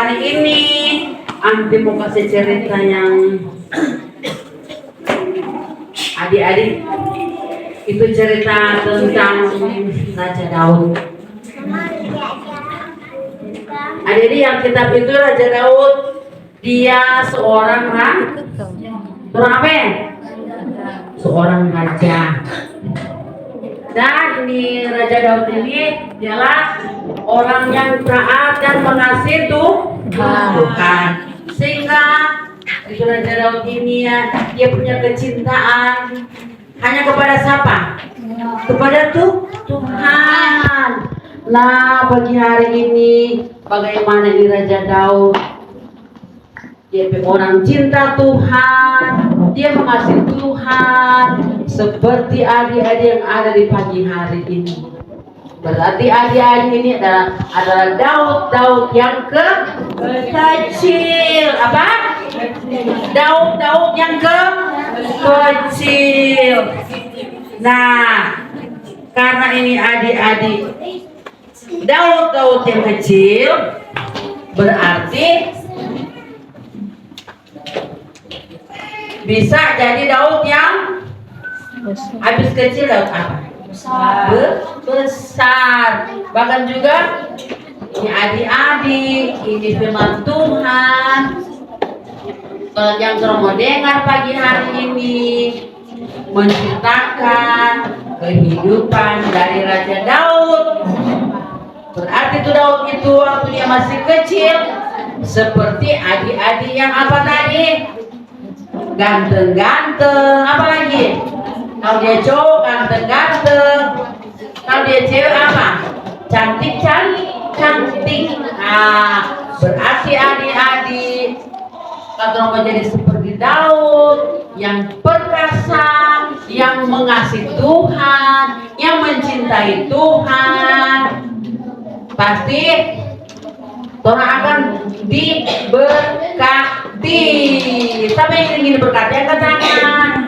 hari ini Anti mau kasih cerita yang adik-adik, itu cerita tentang Raja Daud. Adik-adik, yang kitab itu Raja Daud, dia seorang seorang raja. Dan ini Raja Daud ini ialah orang yang taat dan mengasihi Tuhan. Sehingga itu Raja Daud ini ya, dia punya kecintaan hanya kepada siapa? Kepada Tuhan. Nah, pagi hari ini bagaimana ini Raja Daud? Dia orang cinta Tuhan, dia mengasihi Tuhan seperti adik-adik yang ada di pagi hari ini. Berarti adik-adik ini adalah Daud yang kecil. Apa? Daud yang kecil. Nah, karena ini adik-adik Daud yang kecil, berarti bisa jadi Daud yang habis kecil, Daud apa? Besar. Bahkan juga ini adik-adik, ini firman Tuhan yang mau dengar pagi hari ini menceritakan kehidupan dari Raja Daud. Berarti itu Daud itu waktu dia masih kecil seperti adik-adik yang apa tadi? Ganteng-ganteng, apa lagi? Kalau dia cowok ganteng-ganteng, kalau dia cewek apa? Cantik. Nah, berarti adik-adik kalau mau jadi seperti Daud yang perkasa, yang mengasihi Tuhan, yang mencintai Tuhan, pasti orang akan diberkati. Siapa yang ingin diberkati? Angkat tangan.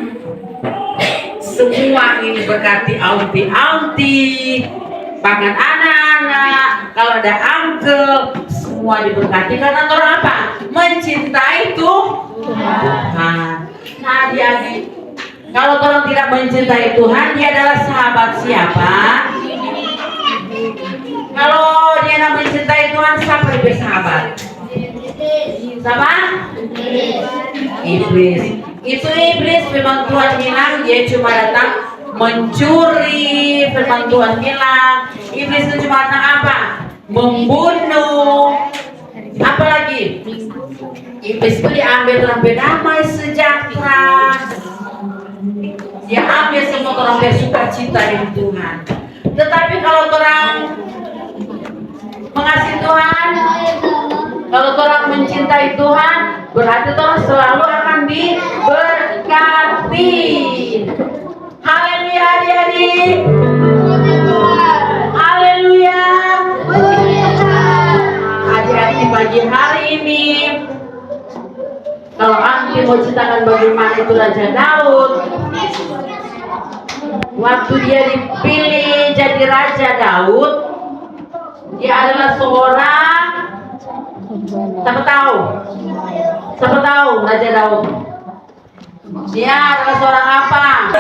Semua ini berkati aunty, bahkan anak-anak, kalau ada uncle, semua diberkati karena orang apa? Mencintai Tuhan. Nah, adik-adik, kalau orang tidak mencintai Tuhan, dia adalah sahabat siapa? Kalau dia tidak mencintai Tuhan, siapa yang bersahabat? Siapa? Iblis. Itu iblis. Firman Tuhan bilang dia cuma datang mencuri. Firman Tuhan bilang iblis itu cuma datang apa? Membunuh. Apalagi iblis itu diambil orang berdamai sejahtera. Dia ambil semua orang bersukacita dengan Tuhan. Tetapi kalau orang mengasihi Tuhan, kalau orang mencintai Tuhan, berarti orang selalu akan diberkati. Haleluya adik-adik. Haleluya. Adik-adik pagi hari ini, kalau Angki mau ceritakan bagaimana itu Raja Daud, waktu dia dipilih jadi Raja Daud, dia adalah seorang, siapa tahu Raja Daud? Dia adalah seorang apa?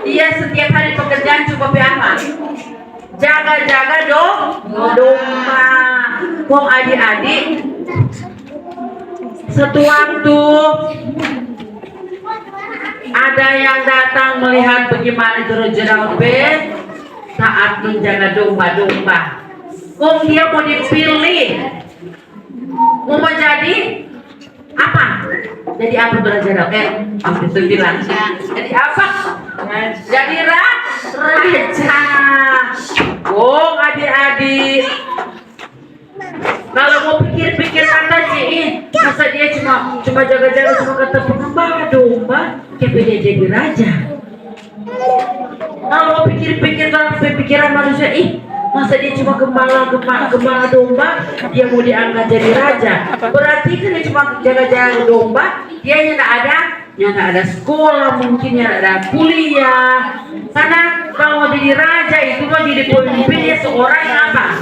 Dia setiap hari pekerjaan cukup apa? Jaga-jaga domba. Wong adik-adik, satu waktu ada yang datang melihat bagaimana itu Raja Daud saat menjaga domba-domba. Wong dia mau dipilih, mau menjadi apa? Jadi apa Raja Daud? Aku itu bilang. Jadi apa? Jadi raja. Oh adik-adik, kalau mau pikir-pikir kata sih, masa dia cuma jaga-jaga cuma kata pengembala domba, kayak dia jadi raja. Kalau mau pikir-pikir dalam pikiran manusia, masa dia cuma gembala domba, dia mau diangkat jadi raja. Berarti kan dia cuma jaga-jaga domba, dia nyata ada sekolah, mungkin ada kuliah. Karena kalau mau jadi raja itu mau jadi pemimpin, dia seorang yang apa?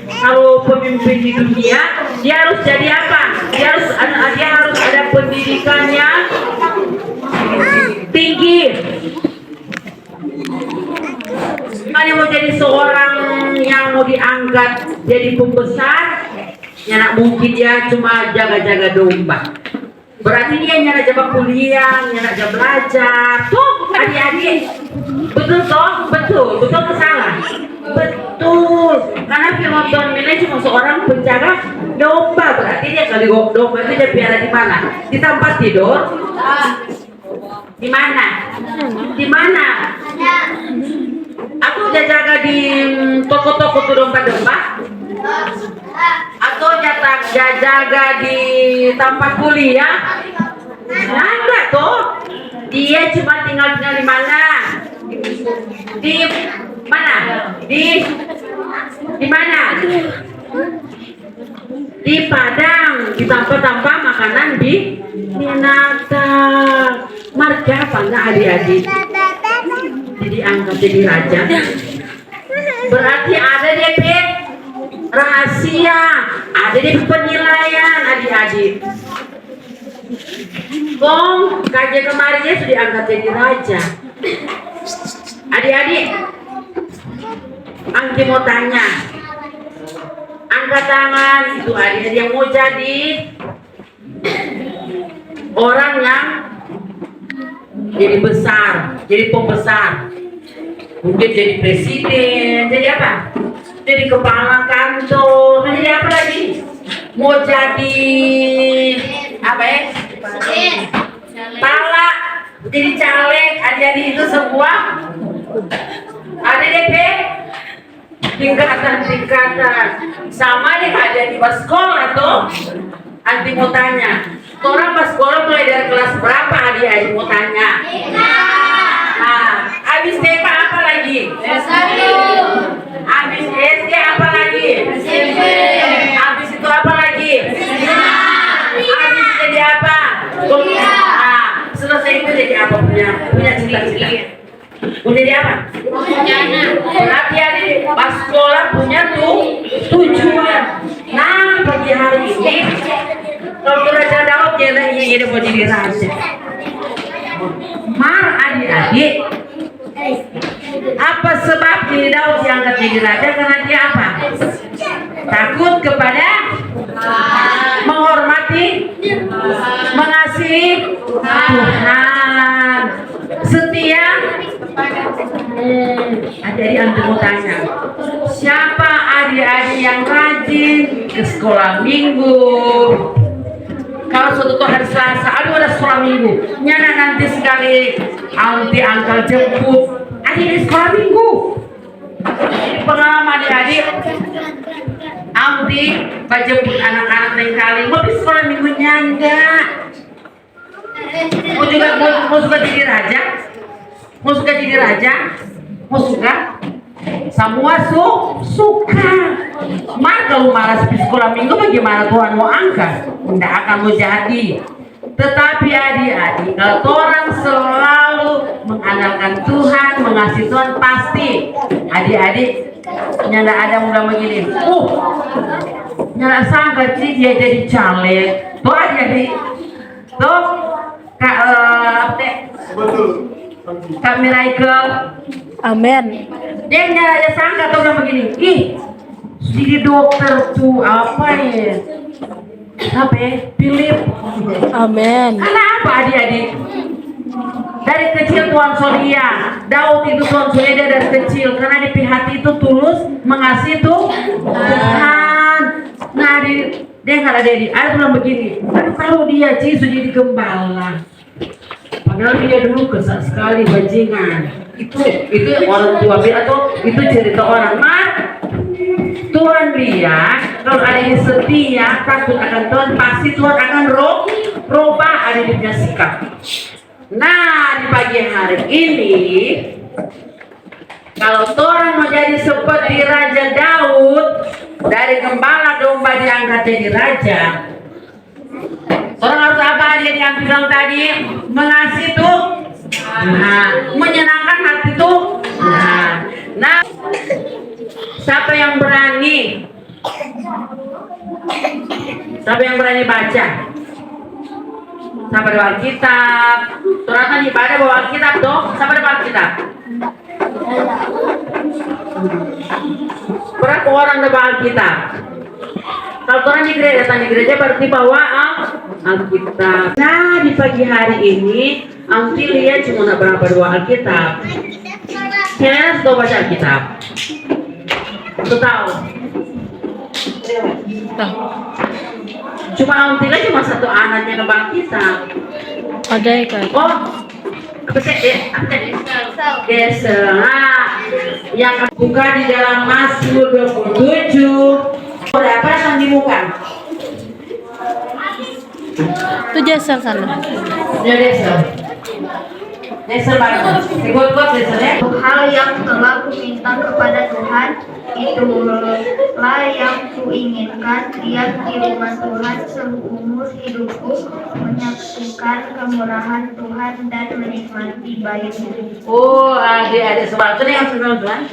kalau pemimpin di dunia, dia harus jadi apa? Dia harus ada pendidikannya tinggi. Kalau mau jadi seorang yang mau diangkat jadi pembesar, ya nak mungkin dia cuma jaga-jaga domba. Berarti dia nyala jaga kuliah, nyala jaga belajar. Tuh adik-adik, betul toh? Betul ke salah? Betul. Karena firman Tuhan bilang cuma seorang penjaga domba. Berarti dia kali domba itu dia piara di mana? Di tempat tidur? Di mana? Di mana? Aku udah jaga di toko-toko tuh domba-domba? Atau jaga di tempat kuliah? Enggak toh. Dia cuma tinggal di mana? Di mana? Di mana? Di padang, di tempat-tempat makanan di binatang. Marga apa enggak adik-adik? Jadi angkat jadi raja. Berarti ada DP rahasia, ada DP penilaian adik-adik. Bong, kajian kemarinnya sudah diangkat jadi raja. Adik-adik, Angki mau tanya, angkat tangan itu adik-adik yang mau jadi orang yang jadi besar, jadi pembesar, mungkin jadi presiden, jadi apa? Jadi kepala kantor, jadi apa lagi? Mau jadi apa ya? Pala, jadi caleg, adik-adik itu sebuah ada DP tingkatan sama deh ada di sekolah tuh. Anti mau tanya, orang pas sekolah mulai dari kelas berapa adik-adik mau tanya? Nah, habis TK apa lagi? Habis SD apa lagi? Habis itu apa lagi? Habis jadi apa? Nah, selesai itu jadi apa punya cita-cita? Udah jadi apa? Berarti adik pas sekolah punya tujuan. Nah, pagi hari ini kalau Raja Daud jadi mau jadi raja. Mar adik-adik, apa sebab diri Daud diangkat jadi raja? Karena dia apa? Takut kepada menghormati, mengasihi Tuhan, setia. Adik-adik antum mau tanya, siapa adik-adik yang rajin ke sekolah minggu? Kalau suatu hari Selasa, aduh ada sekolah minggu, nyana nanti sekali anti angkal jemput adik di sekolah minggu. Ini pengalaman adik-adik, anti jemput anak-anak lain kali, mau di sekolah minggunya enggak? Mau suka jadi raja? Mau suka jadi raja? Mau suka? Semua suka. Mar kalau malas di sekolah minggu bagaimana Tuhan mau angkat? Tidak akan mau jadi. Tetapi adik-adik, kalau orang selalu mengandalkan Tuhan, mengasihi Tuhan, pasti adik-adik nyala ada mudah begini. Nyala sangka sih dia jadi caleg. Tuh adik-adik, tuh Kak Kak Miracle. Amin. Dia nyala aja sangka tuh udah begini. Ih, jadi dokter tuh apa ya? Apa ya? Philip. Amin. Karena apa adik-adik? Dari kecil Tuhan Solia, Daud itu Tuhan Solia dia dari kecil karena di hati itu tulus mengasihi Tuhan. Nah dia nggak ada di, ada bilang begini. Kalau dia sudah jadi gembala, padahal dia dulu kesal sekali bajingan. Itu orang tua atau itu cerita orang. Tuhan lihat kalau ada yang setia takut akan Tuhan, pasti Tuhan akan robah ada di punya sikap. Nah di pagi hari ini kalau Tuhan mau jadi seperti Raja Daud, dari gembala domba diangkat jadi raja, orang harus apa dia yang bilang tadi? Mengasihi tuh, menyenangkan hati tuh. Nah siapa yang berani Siapa yang berani baca? Siapa bawa Alkitab? Suratan ibadah bawa Alkitab dong. Siapa bawa Alkitab? Berapa orang bawa Alkitab? Kalau orang di gereja, datang di gereja berarti bawa Alkitab. Nah, di pagi hari ini, Angti lihat cuma berapa dua Alkitab. Kalian sudah baca Alkitab? Sudah tahu? Tahu. Cuma Angti lihat cuma satu anaknya bawa Alkitab. Ada ya kan? Oh, apa sih? Gesel. Nah, yang buka di dalam Mazmur 27. Ada apa yang dibuka? Itu jasa sana. Ya Gesel. Gesel banget. Ikut-ikut Gesel ya. Hal yang telah kuminta kepada Tuhan, itulah yang kuinginkan, lihat firman Tuhan seumur hidupku, menyaksikan kemurahan Tuhan dan menikmati baiknya. Oh, ada sebab itu yang firman Tuhan.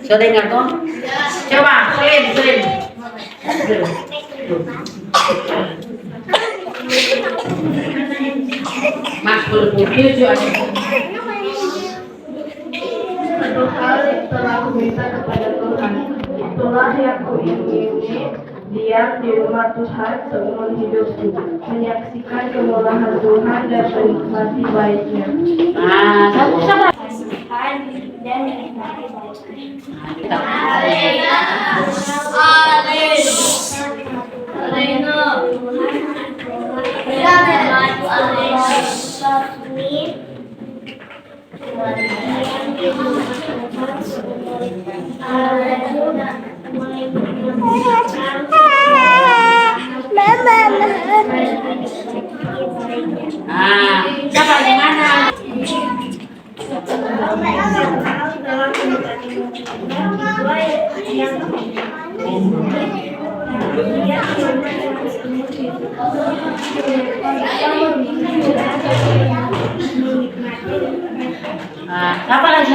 Sudah dengar toh? Coba, selim. Mazmur 27 ada. Satu hal yang telah kuminta kepada Tuhan, itulah yang kuingini, diam di rumah Tuhan seumur hidupku, menyaksikan kemurahan Tuhan dan menikmati baiknya. Sama. Dan menikmati baiknya. Siapa di mana? Apa lagi?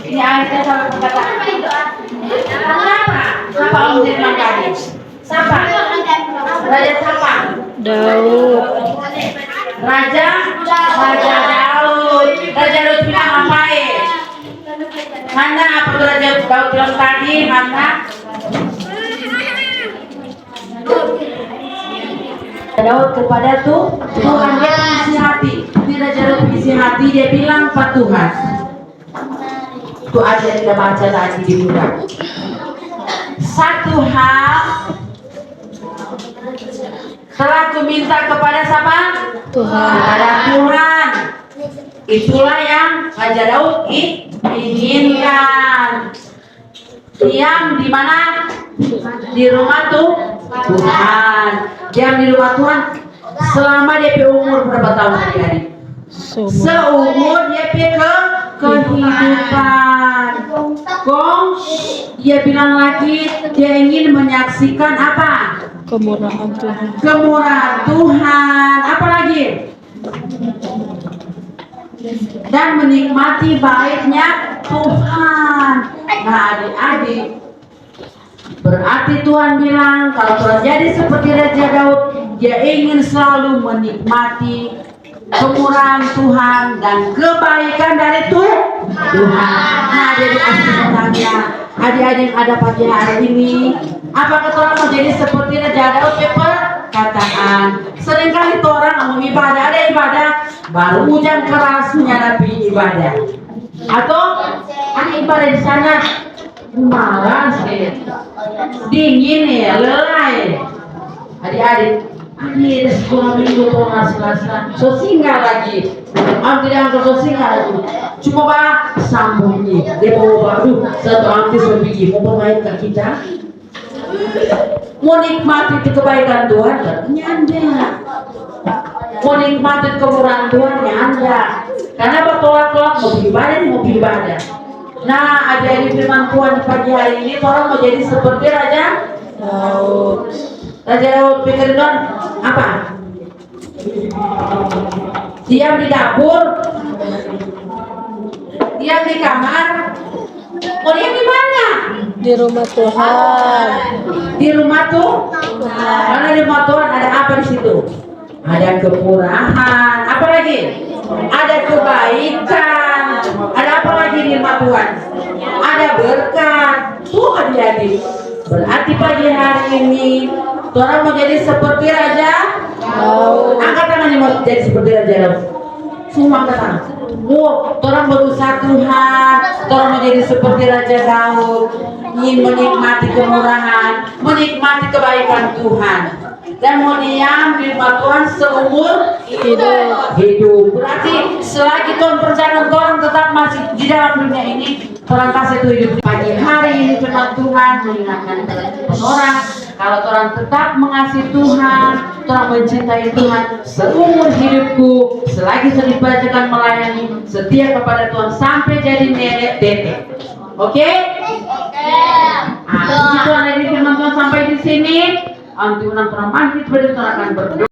Ini ayatnya sama perkataan. Siapa Om Dirman tadi? Siapa? Raja siapa? Daud. Raja Daud. Raja Daud bilang apa ya? Hana, apa tuh Raja Daud bilang tadi? Hana? Daud kepada Tuhan dia isi hati. Di Raja Daud isi hati dia bilang Pak Tuhan. Itu aja yang kita baca tadi di buku. Satu hal telah kuminta kepada siapa? Tuhan. Kepada Tuhan. Itulah yang Raja Daud inginkan. Diam di mana? Di rumah Tuhan. Diam di rumah Tuhan selama dia umur berapa tahun hari-hari? Seumur dia kehidupan. Dia bilang lagi dia ingin menyaksikan apa? Kemurahan Tuhan. Kemurahan Tuhan. Apa lagi? Dan menikmati baiknya Tuhan. Nah adik-adik, berarti Tuhan bilang kalau Tuhan jadi seperti Raja Daud, dia ingin selalu menikmati kemurahan Tuhan dan kebaikan dari Tuhan. Nah jadi asli bertanya, adik-adik yang ada pagi hari ini, apakah orang mau jadi seperti Raja Daud? Perkataan. Seringkali orang mau ibadah, ada ibadah, baru hujan keras menghadapi ibadah. Atau ada ibadah di sana malas, dingin ya, lelah. Adik-adik, ini sekolah minggu tuh ngasih so singgah lagi. Tidak angkat so singgah lagi. Cuma sambungi. Dia bawa baru satu artis lebih mau bermain ke kita. Mau nikmati kebaikan Tuhan, nyanda. Mau nikmati kemurahan Tuhan, nyanda. Karena bertolak-tolak mau ibadah. Nah, ajarin firman Tuhan di pagi hari ini, orang mau jadi seperti Raja Daud. Raja Daud. Pikirin dong, apa? Diam di dapur, diam di kamar, mau diam di mana? Di rumah Tuhan. Di rumah karena di rumah Tuhan ada apa di situ? Ada kemurahan, apa lagi? Ada kebaikan, ada apa lagi di rumah Tuhan? Ada berkat. Tuh adik-adik. Berarti pagi hari ini Tuhan mau jadi seperti Raja Daud. Angkat tangannya mau jadi seperti Raja Daud. Semua angkat tangan. Orang berusaha Tuhan, orang menjadi seperti Raja Daud, ingin menikmati kemurahan, menikmati kebaikan Tuhan, dan mau diam di rumah Tuhan seumur hidup. Berarti selagi Tuhan perjalanan orang tetap masih di dalam dunia ini, orang kasih itu hidup di pagi hari ini. Firman Tuhan mengingatkan orang, kalau orang tetap mengasihi Tuhan, orang mencintai Tuhan seumur hidupku, selagi saya dibacakan melayani, setia kepada Tuhan sampai jadi nenek tetek. Oke? Puji Tuhan, dari firman Tuhan sampai di sini. Anti orang bangkit, berdoa akan berdoa.